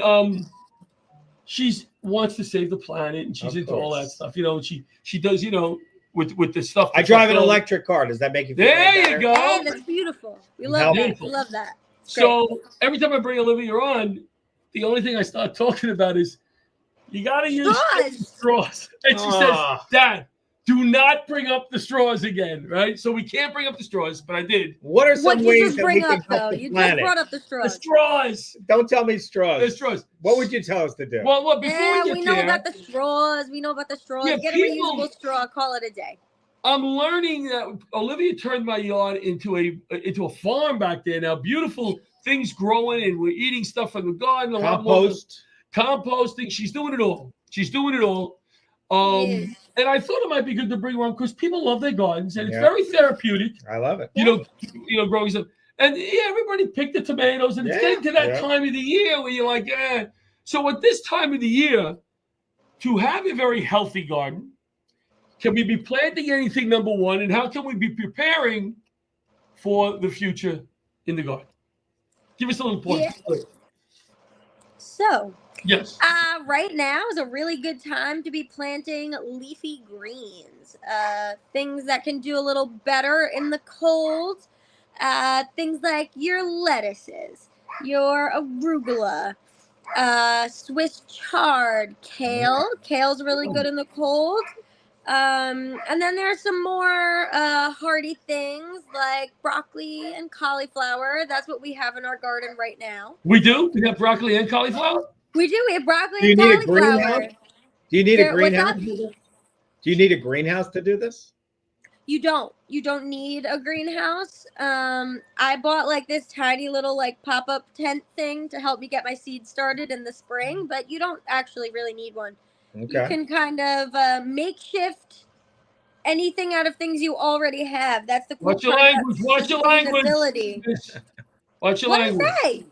wants to save the planet, and she's into all that stuff. And she does, with the stuff.
I drive an electric car. Does that make you feel
There
better?
you go.
Hey, that's beautiful. We love that. We love that.
So every time I bring Olivia on, the only thing I start talking about is you got to use straws. And she says, Dad, do not bring up the straws again, right? So we can't bring up the straws, but I did.
What are some ways that we can help the
You
planet?
just brought up the straws.
The straws.
Don't tell me straws.
The straws.
What would you tell us to do?
Well, before
we know about the straws. We know about the straws.
Yeah,
Get a reusable straw. Call it a day.
I'm learning that Olivia turned my yard into a farm back there. Now, beautiful things growing, and we're eating stuff from the garden. A lot more composting. She's doing it all. And I thought it might be good to bring her on because people love their gardens, and it's very therapeutic.
I love it.
Growing stuff. And everybody picked the tomatoes, and it's getting to that time of the year where you're like, So at this time of the year, to have a very healthy garden, can we be planting anything, number one, and how can we be preparing for the future in the garden? Give us a little point.
Yeah. So,
yes.
Right now is a really good time to be planting leafy greens. Things that can do a little better in the cold. Things like your lettuces, your arugula, Swiss chard, kale. Kale's really good in the cold. And then there's some more hardy things like broccoli and cauliflower. That's what we have in our garden right now.
We do? We have broccoli and cauliflower?
We do. We have broccoli and cauliflower.
Do you need a greenhouse? Do you need a greenhouse to do this?
You don't. You don't need a greenhouse. I bought like this tiny little like pop-up tent thing to help me get my seeds started in the spring, but you don't actually really need one.
Okay.
You can kind of makeshift anything out of things you already have. That's the cool
Watch your language. Watch your language. Watch your language.
What did I say?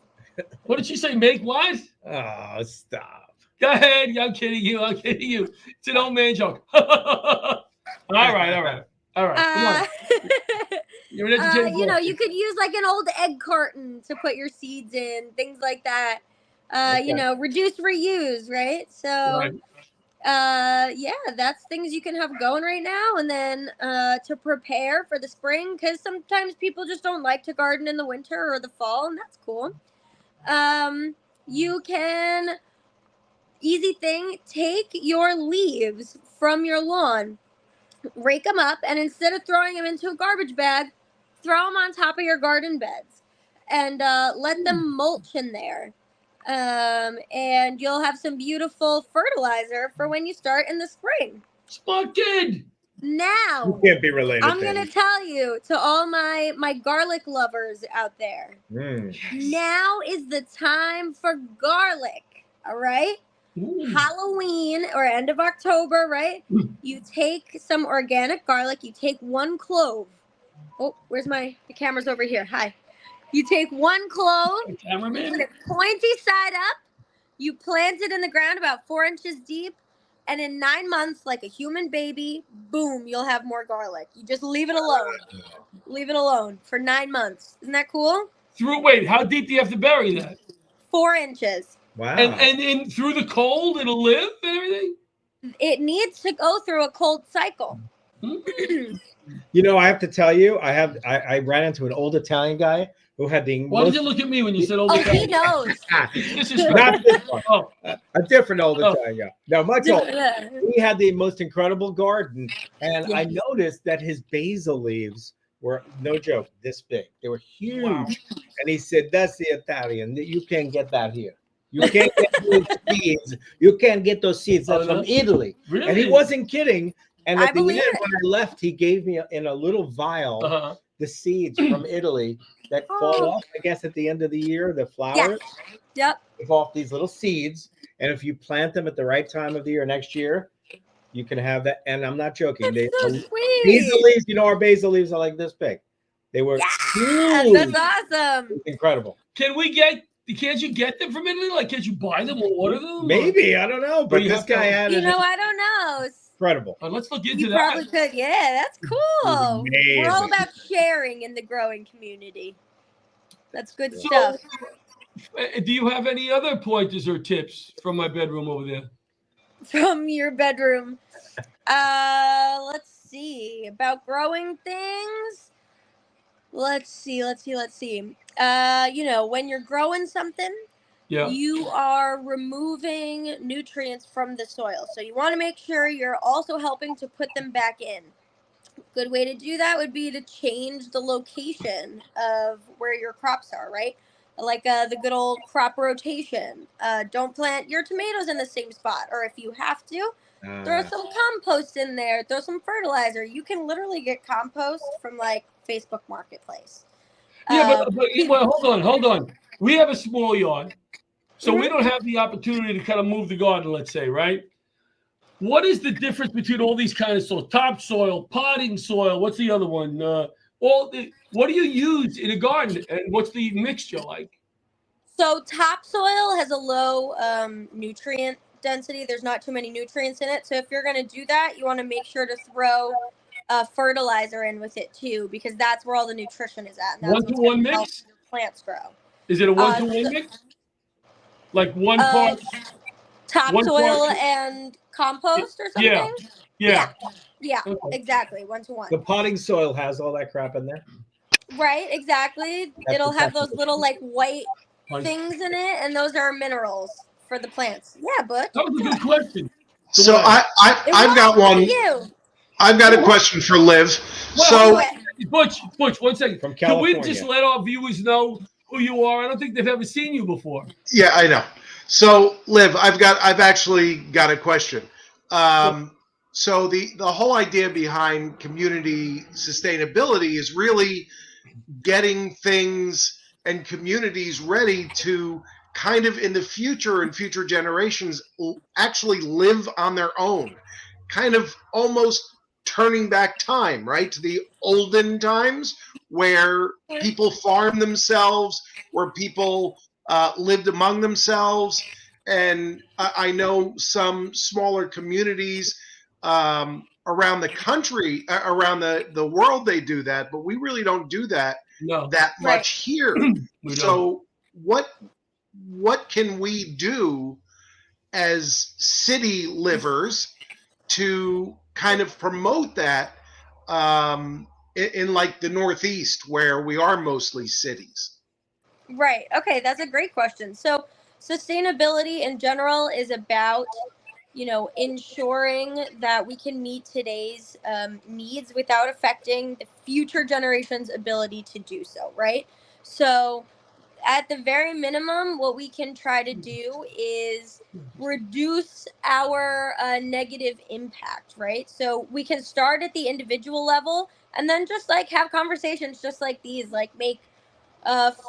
What did she say? Make what?
Oh, stop.
Go ahead. I'm kidding you. It's an old man joke. All right. Come on. You're an entertaining
you could use like an old egg carton to put your seeds in, things like that. Reduce, reuse, right? So, that's things you can have going right now. And then to prepare for the spring, because sometimes people just don't like to garden in the winter or the fall, and that's cool. You can, easy thing, take your leaves from your lawn, rake them up, and instead of throwing them into a garbage bag, throw them on top of your garden beds and let them mulch in there. And you'll have some beautiful fertilizer for when you start in the spring.
Smart kid.
You
Now,
can't be related.
I'm going to tell you, to all my garlic lovers out there, now is the time for garlic, all right? Halloween or end of October, right? You take some organic garlic. You take one clove. Oh, where's the camera's over here. Hi. You take one clove, you put it pointy side up, you plant it in the ground about 4 inches deep, and in 9 months, like a human baby, boom, you'll have more garlic. You just leave it alone. Leave it alone for 9 months. Isn't that cool?
Wait, how deep do you have to bury that?
4 inches.
Wow.
And in through the cold, it'll live and everything?
It needs to go through a cold cycle.
I have to tell you, I ran into an old Italian guy who had the
Why did you look at me when you said old Italian?
He knows.
This is
not this one. A different old Italian guy. No, much older. He had the most incredible garden, and I noticed that his basil leaves were, no joke, this big. They were huge. Wow. And he said, "That's the Italian. You can't get that here. You can't get those seeds. You can't get those seeds. That's from Italy."
Really?
And he wasn't kidding. And at the end,
believe it.
when I left, he gave me in a little vial the seeds from Italy that fall off, I guess, at the end of the year, the flowers.
Yep.
Give off these little seeds. And if you plant them at the right time of the year next year, you can have that. And I'm not joking.
That's so sweet.
Basil leaves, our basil leaves are like this big. They were huge.
That's awesome.
It's incredible.
Can't you get them from Italy? Like, can't you buy them or order them?
Maybe. I don't know. But this guy had it.
I don't know.
Incredible.
Let's look into
You
that.
probably could. Yeah, that's cool. We're all about sharing in the growing community. That's good stuff.
Do you have any other pointers or tips from my bedroom over there?
From your bedroom. Let's see. About growing things. Let's see. When you're growing something, you are removing nutrients from the soil. So you want to make sure you're also helping to put them back in. Good way to do that would be to change the location of where your crops are, right? Like the good old crop rotation. Don't plant your tomatoes in the same spot, or if you have to, throw some compost in there, throw some fertilizer. You can literally get compost from like Facebook Marketplace.
Yeah, well, hold on. We have a small yard, so we don't have the opportunity to kind of move the garden, let's say, right? What is the difference between all these kind of soil? Topsoil, potting soil. What's the other one? What do you use in a garden, and what's the mixture like?
So topsoil has a low nutrient density. There's not too many nutrients in it. So if you're going to do that, you want to make sure to throw fertilizer in with it too, because that's where all the nutrition is at. And that's
1-to-1 mix?
help your plants grow.
Is it a 1-to-1 mix? Like one part?
Topsoil and compost or something?
Yeah.
Yeah, exactly. 1-to-1.
The potting soil has all that crap in there.
Right, exactly. It'll have those little like white things in it, and those are minerals for the plants. Yeah, but
that was a good question.
So I've got one. I've got a question for Liv.
Well, Butch, 1 second.
From
Can we
California.
just let our viewers know who you are? I don't think they've ever seen you before.
Yeah, I know. So Liv, I've actually got a question. So the whole idea behind community sustainability is really getting things and communities ready to kind of in the future and future generations actually live on their own, kind of almost turning back time, right, to the olden times where people farmed themselves, where people lived among themselves. And I know some smaller communities around the country, around the world, they do that, but we really don't do that much here. So what can we do as city livers to kind of promote that in like the Northeast, where we are mostly cities?
Right. Okay, that's a great question. So sustainability in general is about, ensuring that we can meet today's needs without affecting the future generation's ability to do so, right? So at the very minimum, what we can try to do is reduce our negative impact, right? So we can start at the individual level and then just like have conversations just like these, like make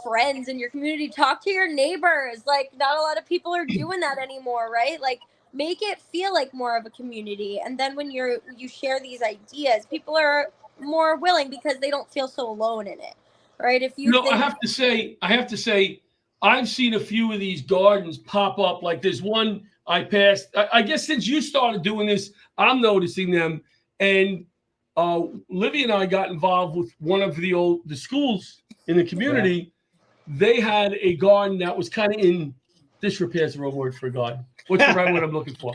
friends in your community, talk to your neighbors. Like not a lot of people are doing that anymore, right? Like make it feel like more of a community. And then when you share these ideas, people are more willing because they don't feel so alone in it. Right? If you think-
I have to say, I've seen a few of these gardens pop up. Like there's one I passed. I guess since you started doing this, I'm noticing them. And Livy and I got involved with one of the schools in the community. Yeah. They had a garden that was kind of in disrepair is the wrong word for a garden. What's the right word I'm looking for?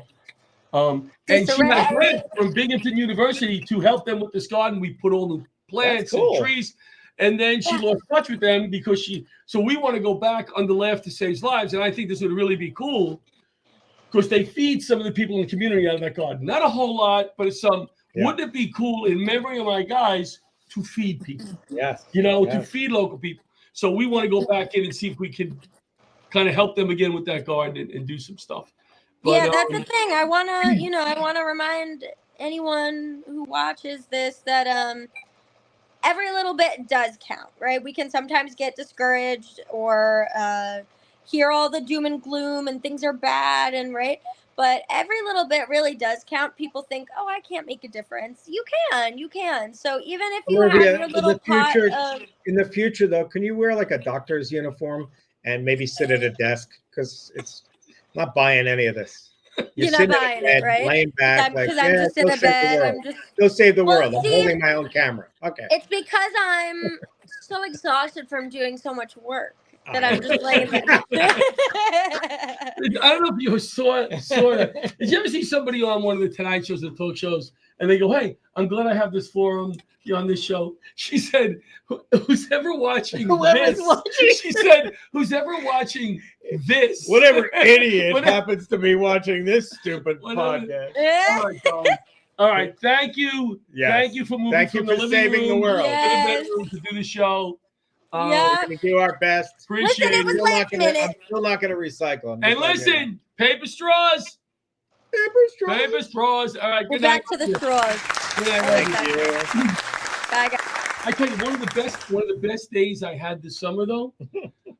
And she had a grant from Binghamton University to help them with this garden. We put all the plants and trees. And then she lost touch with them because so we want to go back under Laughter Saves Lives. And I think this would really be cool because they feed some of the people in the community out of that garden. Not a whole lot, but it's some. Yeah. Wouldn't it be cool in memory of my guys to feed people?
Yes.
To feed local people. So we want to go back in and see if we can kind of help them again with that garden and do some stuff. But,
yeah, that's the thing. I want to remind anyone who watches this that every little bit does count, right? We can sometimes get discouraged or hear all the doom and gloom and things are bad and right. But every little bit really does count. People think, oh, I can't make a difference. You can. So even if you have your little pot of...
In the future, though, can you wear like a doctor's uniform and maybe sit at a desk? Because it's not buying any of this.
You're not buying it, right?
Laying back,
because I'm just in a bed.
Go save the world. I'm holding my own camera. Okay.
It's because I'm so exhausted from doing so much work. that I'm just laying there.
I don't know if you saw that. Did you ever see somebody on one of the Tonight shows, the talk shows, and they go, "Hey, I'm glad I have this forum on this show." She said, "Who's ever watching this?" She said, "Who's ever watching this?"
Whatever idiot happens to be watching this stupid podcast.
Oh my God. All right, thank you.
Yes.
Thank you for moving
Thank you
from
for
the living
saving the
room
world.
to the bedroom to do the show.
Yeah.
We're gonna do our best.
Appreciate
Listen, it was
it.
last minute.
I'm still not gonna recycle.
And listen, paper straws. Paper straws. All right,
We're
good night.
back to the straws.
Good night.
Thank you.
Bye, guys.
I tell you, one of the best days I had this summer, though,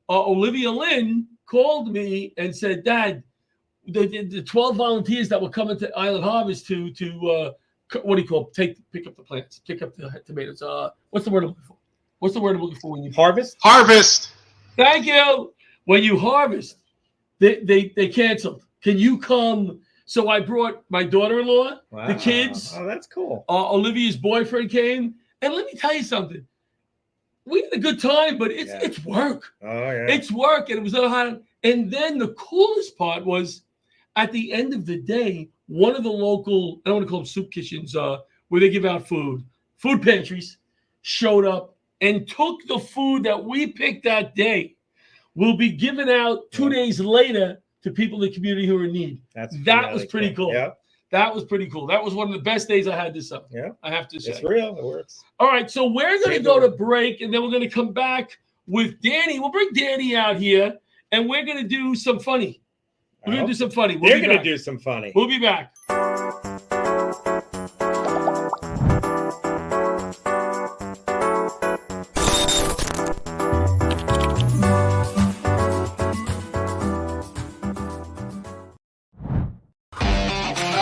Olivia Lynn called me and said, "Dad, the 12 volunteers that were coming to Island Harvest to what do you call it? Pick up the plants, pick up the tomatoes. What's the word I'm looking for? What's the word I'm looking for when you
harvest?
Harvest.
Thank you. When you harvest, they canceled. Can you come?" So I brought my daughter-in-law, the kids.
Oh, that's cool.
Olivia's boyfriend came, and let me tell you something. We had a good time, but it's work.
Oh yeah.
It's work, and it was hard. And then the coolest part was, at the end of the day, one of the local, I don't want to call them soup kitchens, where they give out food pantries, showed up and took the food that we picked that day. Will be given out 2 days later to people in the community who are in need. That was pretty cool.
Yeah.
That was pretty cool. That was one of the best days I had this summer.
Yeah.
I have to say.
It's real. It works.
All right, so we're going to go to break, and then we're going to come back with Danny. We'll bring Danny out here, and we're going to do some funny. We're going to do some funny.
They're going to do some funny.
We'll be back.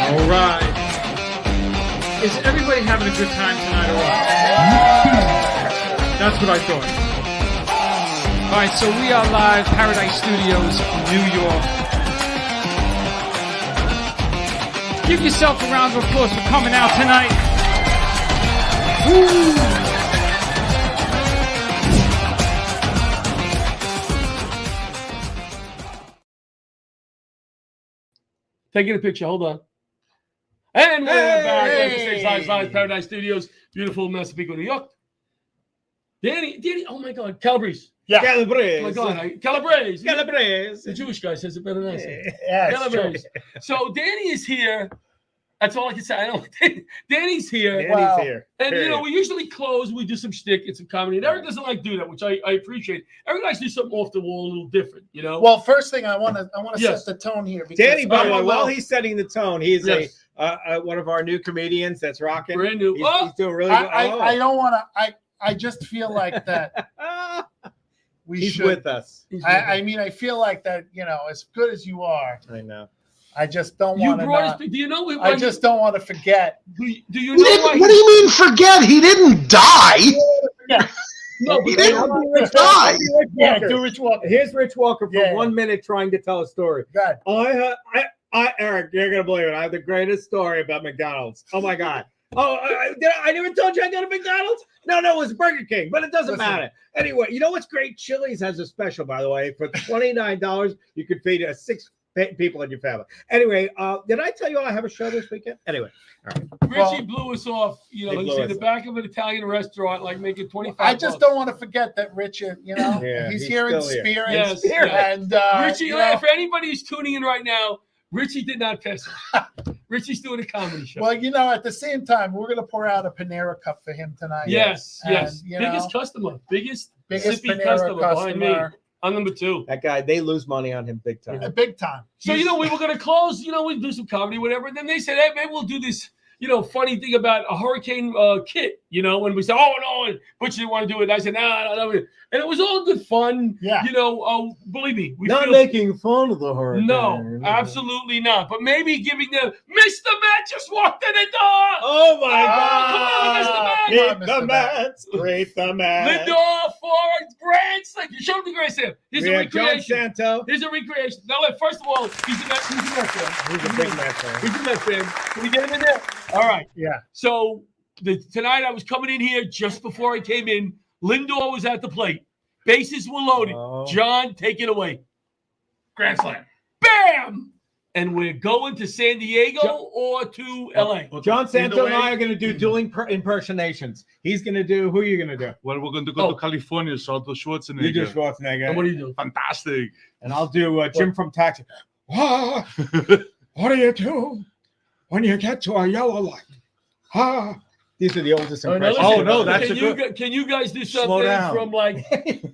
All right. Is everybody having a good time tonight or what? That's what I thought.
All right, so we are live, Paradise Studios, New York. Give yourself a round of applause for coming out tonight. Woo!
Taking a picture. Hold on. And we're back. Live, Paradise Studios, beautiful Massapequa, New York. Danny, oh my God, Calabrese.
Yeah. Calabrese.
Oh my God, Calabrese.
Calabrese.
The Jewish guy says it better than I say.
Yeah,
Calabrese. So Danny is here. That's all I can say. I know Danny's here.
Danny's here.
And
Period.
we usually close. We do some shtick and some comedy. And Eric doesn't like to do that, which I appreciate. Eric likes to do something off the wall, a little different.
Well, first thing I want to
Yes.
set the tone here. Because
Danny, by the way, while he's setting the tone, he's
Yes.
one of our new comedians that's rocking.
Brand new.
He's doing really well.
I don't want to. I just feel like that.
He's with us.
I mean, I feel like that. As good as you are,
I know.
I just don't
You
want
brought us.
to.
Do you know?
I just don't want to forget.
Do you know why?
What do you mean forget? He didn't die.
No,
He
but
didn't die.
Yeah, do Rich Walker.
Here's Rich Walker for
Yeah.
1 minute trying to tell a story.
God.
Eric, you're gonna believe it. I have the greatest story about McDonald's. Oh my God. Oh, I never told you I got a McDonald's. No, it was Burger King, but it doesn't matter. Anyway, you know what's great? Chili's has a special, by the way. For $29, you could feed 6 people in your family. Anyway, did I tell you I have a show this weekend? Anyway, all right.
Richie blew us off.
He
He's
blew
in
us
the
off.
back of an Italian restaurant, like making 25.
I just don't want to forget that Richard.
Yeah,
he's
he's
here in
still here.
spirit.
Yes.
And
Richie, for anybody who's tuning in right now, Richie did not piss. Richie's doing a comedy show.
Well, at the same time, we're going to pour out a Panera Cup for him tonight.
Yes.
And,
Biggest customer. Biggest
Panera
customer behind me.
customer.
I'm number 2.
That guy, they lose money on him big time.
Big time.
So, we were going to close, we do some comedy, whatever. And then they said, hey, maybe we'll do this, funny thing about a hurricane kit, when we said, oh, no, and Butch didn't want to do it. And I said, no. And it was all good fun.
Yeah.
Believe me.
Making fun of the hurricane.
No, absolutely not. But maybe giving them, Mr. Matt just walked in the door.
Oh, my
God.
Greet the Mets. Greet the Mets.
The door for grants. Like, show them the grants here. Here's
We
a
have John
recreation.
Santo.
Here's a recreation. Now, first of all, he's a Mets fan.
He's a big Mets fan.
He's a Mets fan. Can we get him in there? All right.
Yeah.
So tonight I was coming in here just before I came in. Lindor was at the plate. Bases were loaded. John, take it away.
Grand slam.
Bam! And we're going to San Diego or to LA.
John Santo and I are going to do dueling impersonations. He's going to do. Who are you going to do?
Well, we're going to go to California, so I'll do Schwarzenegger.
You do Schwarzenegger.
And what do you do?
Fantastic.
And I'll do Jim from Taxi. What do you do when you get to a yellow light? These are the oldest impressions.
Oh, no, that's a good.
Can you guys do something from like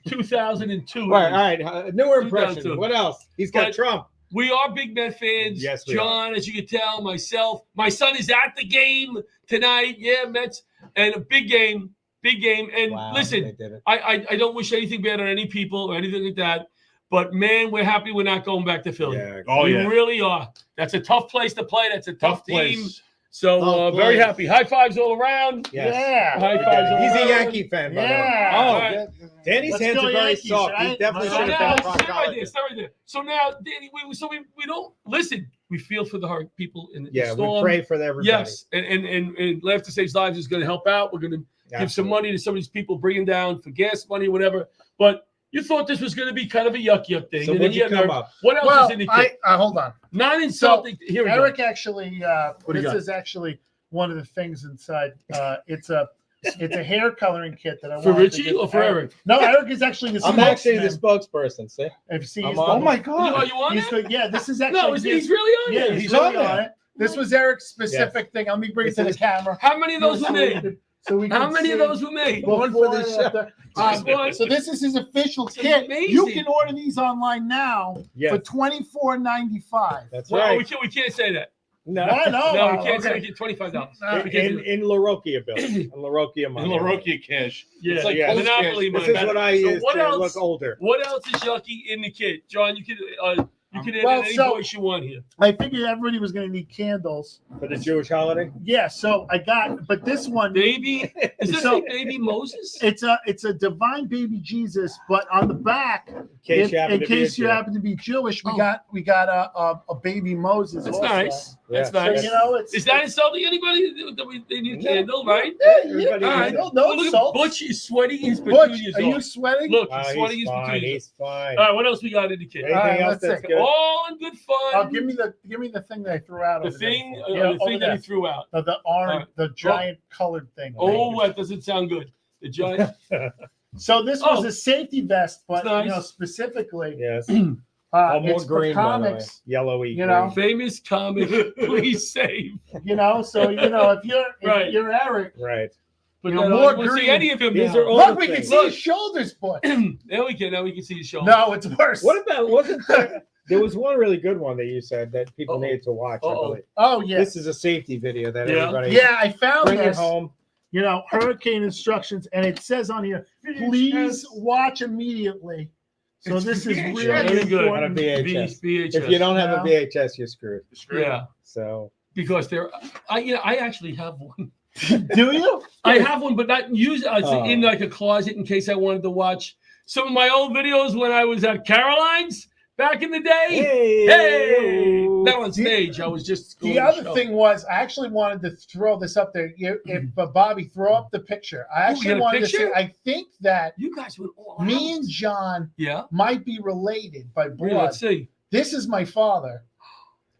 2002?
All right. Newer impression. What else? He's got Trump.
We are big Met fans.
Yes, we
John, as you can tell, myself. My son is at the game tonight. Yeah, Mets. And a big game. And listen, I don't wish anything bad on any people or anything like that. But, man, we're happy we're not going back to Philly.
Yeah.
We really are. That's a tough place to play. That's a tough team. So, very happy. High fives all around.
Yes.
Yeah.
High fives all
He's
around.
a Yankee fan, by the way. Oh, Danny's hands are very soft. Right? He definitely should have done
Stay right there. So now, Danny, we don't listen. We feel for the people in the storm.
We pray for everybody.
Yes, and Laughter Saves Lives is going to help out. We're going to give some money to some of these people, bring them down for gas money, whatever. But you thought this was going to be kind of a yuck thing.
So what you come up?
What else is in the kit?
Hold on.
Not insulting. Here we
Eric
go.
actually, this is actually one of the things inside. It's a hair coloring kit that I
For
wanted
Richie
to get
or for Eric?
No, Eric is actually the
I'm actually the spokesperson. See,
oh
my
God! Are you on it?
Yeah, this is actually.
No, he's really on
Yeah,
it.
he's really on it. This was Eric's specific thing. Let me bring it to the camera.
How many of those were made? How many of those were made?
One for the show. So this is his official kit.
Amazing.
You can order these online now for $24.95.
That's
Well,
right.
we can't say that.
No,
we can't say $25.
In LaRocchia bill, in LaRocchia money,
In LaRocchia cash.
Yeah,
It's like
Monopoly money.
This is what I use
what
to
else,
look older.
What else is yucky in the kit, John? You can add any voice you want here.
I figured everybody was going to need candles
for the Jewish holiday.
Yeah, so I got, but this one,
baby, is this like baby Moses?
It's a divine baby Jesus, but on the back,
in
case you happen to be Jewish, we got a baby Moses.
That's
also.
nice. That's
So,
nice.
you know,
is that insulting anybody? They need a candle, right?
Yeah,
All right.
no
Look at
insult.
Butch is sweating his
Butch,
petunias
are you
off.
sweating?
Look, he's sweating his
fine.
petunias.
He's fine.
All right, what else we got in the kit?
Anything else that's good?
All in good fun.
Give me the thing that I threw out.
The
over
thing,
there.
the thing that he threw out.
The orange, the giant colored thing.
Oh, that doesn't sound good. The giant.
So this was a safety vest, but
nice.
specifically,
yes.
More
it's
green,
for comics,
by the way.
Yellowy.
You know,
famous comic. Please save.
You know, so if you're Eric,
right.
But
you know, more
green.
green.
See any of him?
Yeah.
These are all
Look, we can see his shoulders, boy.
Now we can see his shoulders.
No, it's worse.
What about there was one really good one that you said that people needed to watch. I believe.
Oh yeah.
This is a safety video that everybody.
Yeah, I found
bring
this.
it home.
You know, hurricane instructions, and it says on here, please watch immediately. So this is really
good.
On a VHS.
VHS.
If you don't have a VHS, you're screwed.
Yeah.
So
because I actually have one.
Do you?
I have one, but not use it in like a closet in case I wanted to watch some of my old videos when I was at Caroline's back in the day. Hey! That on stage. I was just
the other thing was I actually wanted to throw this up there. If Bobby, throw up the picture. I actually wanted to say I think that
you guys went all
me
out.
and John
Yeah.
might be related by blood.
Yeah, let's see.
This is my father.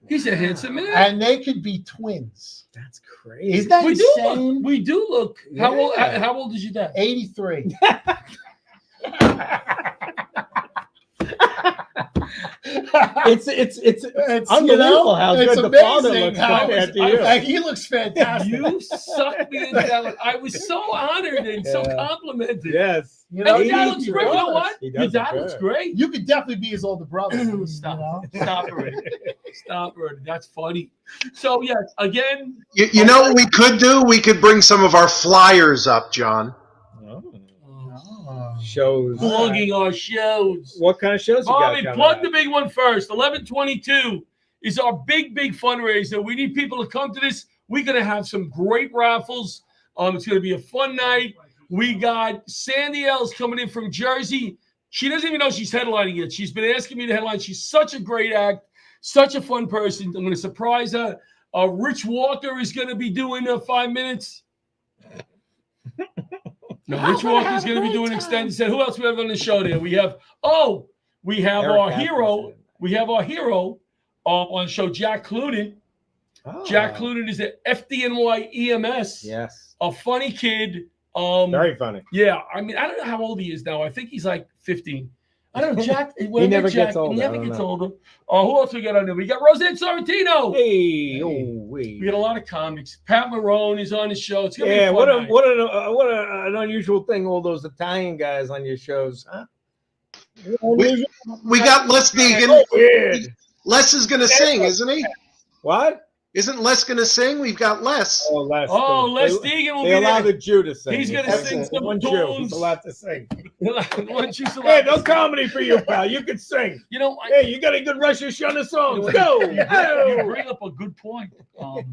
He's a handsome man.
And they could be twins.
That's crazy.
Isn't that
we
insane?
We do look. How old is your dad?
83.
It's unbelievable how good the father looks compared to you.
He looks fantastic.
You sucked me into that one. I was so honored and so complimented.
Yes.
You know,
your dad looks great. You know what?
He
Your
does
dad
look
looks
good.
great.
You could definitely be his older brother.
Stop. Stop already. Stop already. That's funny. So yes, again.
You know what we could do? We could bring some of our flyers up, John.
Shows.
Plugging our shows.
What kind of shows
Bobby,
you got?
plug the big one first. 11/22 is our big fundraiser. We need people to come to this. We're going to have some great raffles. It's going to be a fun night. We got Sandy L's coming in from Jersey. She doesn't even know she's headlining yet. She's been asking me to headline. She's such a great act, such a fun person. I'm going to surprise her. Rich Walker is going to be doing 5 minutes. No, Rich Walker's going to be doing extended set. Who else we have on the show there? We have our hero. We have our hero on the show, Jack Cluden. Oh. Jack Cluden is at FDNY EMS.
Yes.
A funny kid.
Very funny.
Yeah. I mean, I don't know how old he is now. I think he's like 15. I don't know, Jack.
He never gets older.
He never gets older. Who else we got on there? We got Roseanne Sorrentino.
Hey.
We got a lot of comics. Pat Marone is on the show. It's gonna be a
what
fun
an unusual thing. All those Italian guys on your shows, huh?
We got Les Deegan.
Oh, weird.
Les is going to sing, isn't he?
What?
Isn't Les going to sing? We've got Les.
Oh, Les.
Les Deegan will be
there. They
there.
allow the Jew to sing.
He's going to sing some
one
tunes.
Jew. He's allowed to sing.
Hey,
no comedy for you, pal. You can sing.
You know,
hey, you got a good Rosh Hashanah song. Go.
You bring up a good point.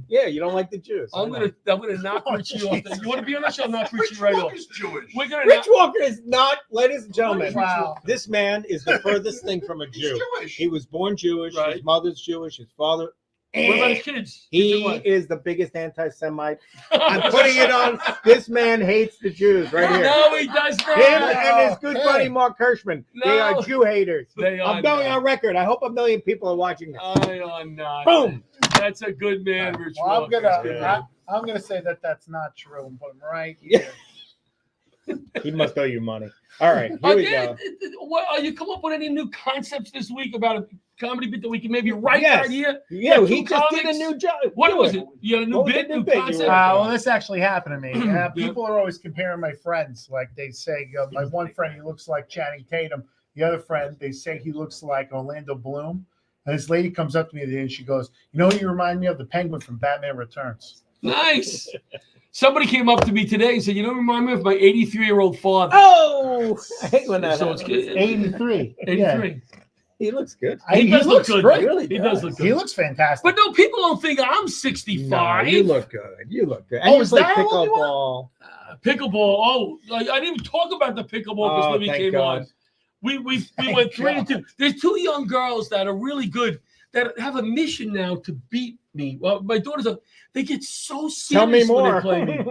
Yeah, you don't like the Jews.
I'm gonna knock Richie off. You want to be on that show? Knock Richie right off.
Jewish.
Rich Walker is not, ladies and gentlemen.
Wow.
This man is the furthest thing from a Jew. He was born Jewish. Right. His mother's Jewish. His father.
What about his kids?
He is the biggest anti-Semite. I'm putting it on. This man hates the Jews right here.
No, he does not.
Him and his good buddy Mark Hirschman.
No.
They are Jew haters.
I'm
going on record. I hope 1 million people are watching this.
I am not.
Boom.
That's a good man, Rich Walker.
I'm gonna say that's not true and put him right here.
He must owe you money. All right, here we go.
You come up with any new concepts this week about a comedy bit that we can maybe write right here?
Yeah, he just did a new job.
What was it? You got a new bit, new concept?
Well, this actually happened to me. People are always comparing my friends. Like they say, my one friend, he looks like Channing Tatum. The other friend, they say he looks like Orlando Bloom. And this lady comes up to me the other day and she goes, "You know who you remind me of? The Penguin from Batman Returns."
Nice. Somebody came up to me today and said, "You know, remind me of my 83-year-old father."
Oh, I hate when that happens.
83.
83.
Yeah.
He looks good.
He does look good.
Great.
Really, he does look good.
He looks fantastic.
But no, people don't think I'm 65.
No, you look good. You look good. And
is that how old you
pickleball? Pickleball. Oh, I didn't even talk about the pickleball because Libby came on. We went 3-2. There's 2 young girls that are really good that have a mission now to beat me. Well, my daughters they get so serious
Tell me more.
when they play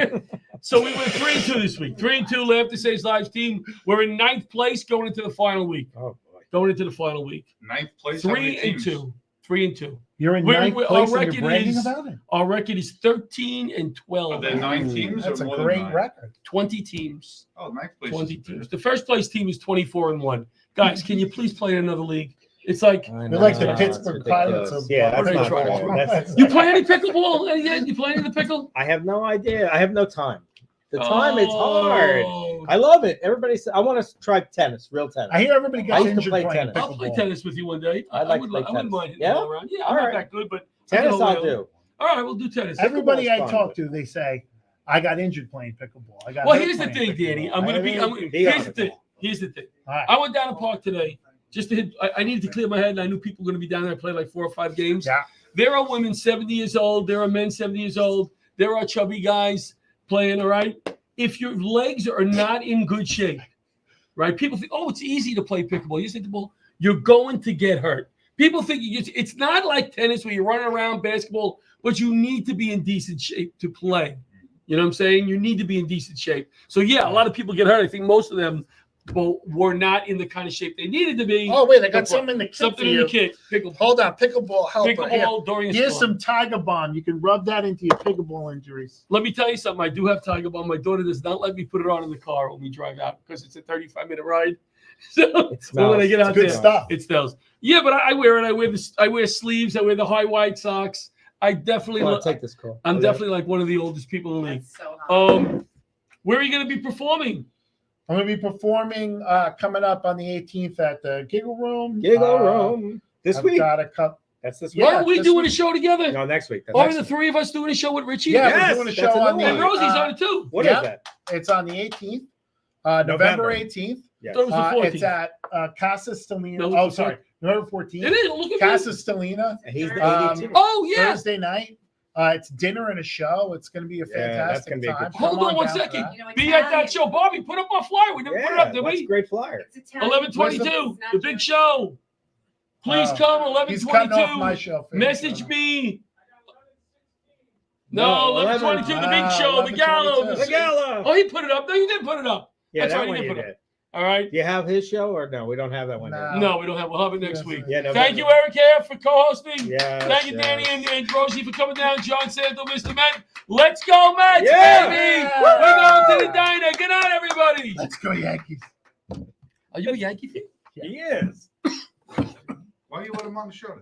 me. So we went 3-2 this week. 3-2. Laugh to Say's Live team. We're in 9th place going into the final week.
Oh boy.
Going into the final week.
9th place.
3-2. 3-2.
You're in 9th place and you're bragging about it?
Our record is 13-12.
Are there 9 teams?
That's
or
a
more
great
than 9?
record.
20 teams.
Oh, 9th place.
20 teams. The first place team is 24-1. Guys, can you please play in another league? It's like
they're like the Pittsburgh Pirates.
Yeah, that's not fair.
You play any pickleball? You play any of the pickle?
I have no idea. I have no time. The time is hard. I love it. Everybody says I want to try tennis, real tennis.
I hear everybody gets
to
injured
play
playing
tennis.
I'll play tennis with you one day.
I'd like to play
I wouldn't
tennis.
mind hitting
Yeah?
the ball around. Yeah, I'm
All
not
right.
that good, but
Tennis I'll do.
All right, we'll do tennis.
Everybody I
Pickleball's
talk
fun.
to, they say, "I got injured playing pickleball."
Well, here's the thing, Danny. Here's the thing. Here's the thing.
Right.
I went down to the park today just to hit. I needed to clear my head, and I knew people were going to be down there and play like 4 or 5 games.
Yeah.
There are women 70 years old. There are men 70 years old. There are chubby guys playing, all right? If your legs are not in good shape, right? People think, oh, it's easy to play pickleball. You think the ball, you're going to get hurt. People think it's not like tennis where you run around, basketball, but you need to be in decent shape to play. You know what I'm saying? You need to be in decent shape. So, yeah, a lot of people get hurt. I think most of them were not in the kind of shape they needed to be.
Oh, wait, I got something in the kit.
Something in the kit. Pickleball.
Hold on, pickleball helper.
Pickleball during
Here's some Tiger Balm. You can rub that into your pickleball injuries.
Let me tell you something. I do have Tiger Balm. My daughter does not let me put it on in the car when we drive out because it's a 35-minute ride. So when I get out
good
there,
stuff.
it smells. Yeah, but I wear it. I wear sleeves. I wear the high white socks. I definitely
take this call.
I'm definitely like one of the oldest people in the league. Where are you going to be performing?
I'm going to be performing coming up on the 18th at the Giggle Room.
This week.
Got a cup.
That's this week.
Why are we doing a show together?
No, next week.
Are the 3 of us doing a show with Richie?
Yeah, we're doing a show on the.
And Rosie's on it too.
What is that?
It's on the 18th, November 18th.
Yes.
That was the 14th.
It's at Casa Stellina.
No,
November 14th.
It is. Look at
Casa
me.
Stellina.
He's the 82.
Oh yeah.
Thursday night. It's dinner and a show. It's going to be a fantastic
gonna be a
time.
good
Hold on one second. Be at that show, Bobby. Put up our flyer. We didn't put it up, did
that's
we?
a great flyer.
11:22. The big show. Please come.
He's cutting off my
11:22.
show.
Message me. No, 11:22, the big show, the gala.
11:22.
The gala.
Oh, he put it up. No, you didn't put it up.
Yeah,
That's
that
right,
one
you
you
didn't put it
did.
up. All right.
Do you have his show or no? We don't have that one.
No.
No, we don't have. We'll have it next week.
Yeah, no,
Thank you, Eric Hare, for co-hosting.
Yes,
Thank you,
yes.
Danny and Rosie, for coming down. John Santo, Mr. Met. Let's go, Mets,
Yeah.
baby. We're going to the diner. Good night, everybody.
Let's go Yankees.
Are you a Yankee fan?
He is.
Why do you want him on the show?